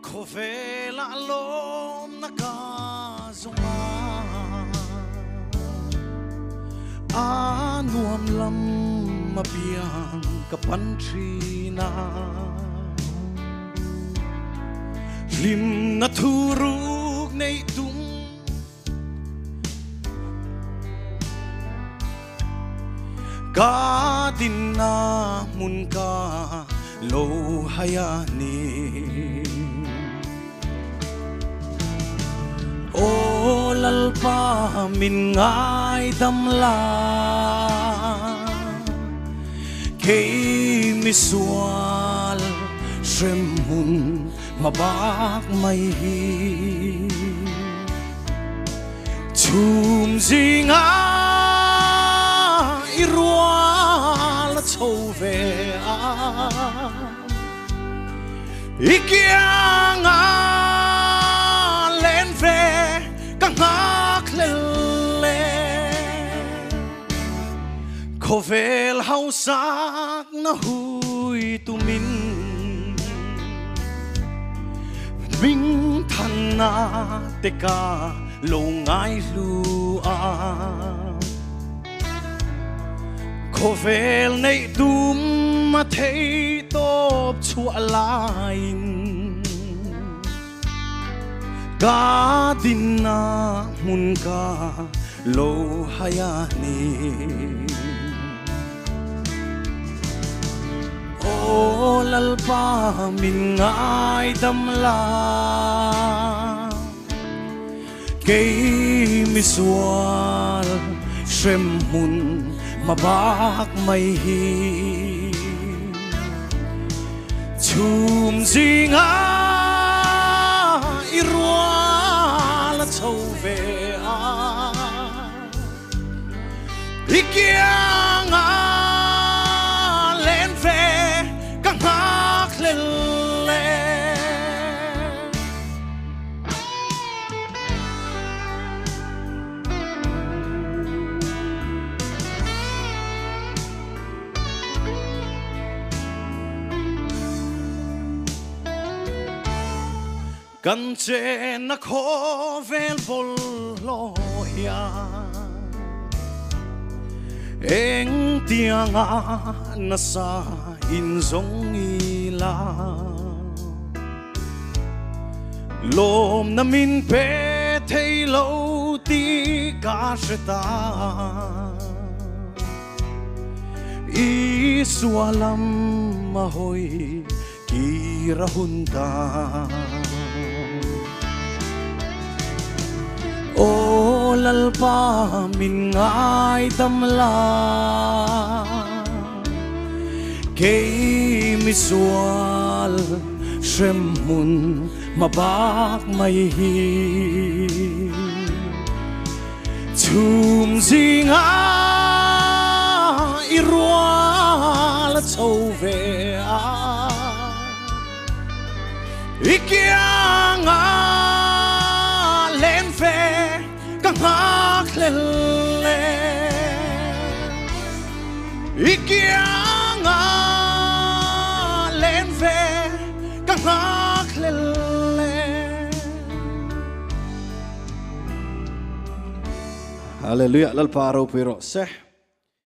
Kovela lom nakazunga anuam lam mabiang kapantrina lim naturug nei dum kadina munka lo hayani o lalpa min ngai damla kei misual sremun mabak mai hi chum zinga irwal chove a ikianga len ve kangak lele kovel hausak na hui tumin Vinh thân na te ka lo ngai lua Kovel nei dum ma thei top chua lain Gadina mun ka lo hayani O lalpa min ngai damla kei misual shrem mun mabak mai hi chum zinga irwala chove a ikianga len ve kangak lele kan chen na kovel boloya eng tianga na sa inzong ila lom na min pe thei lo ti ka sheta iswalam mahoi kirahunta o lalpa min ngai damla kei misual shrem mun mabak mai hi chum zinga irwal chove a ikianga len ve kangak lele ikianga len ve kangak lele Hallelujah lalpa ro pero seh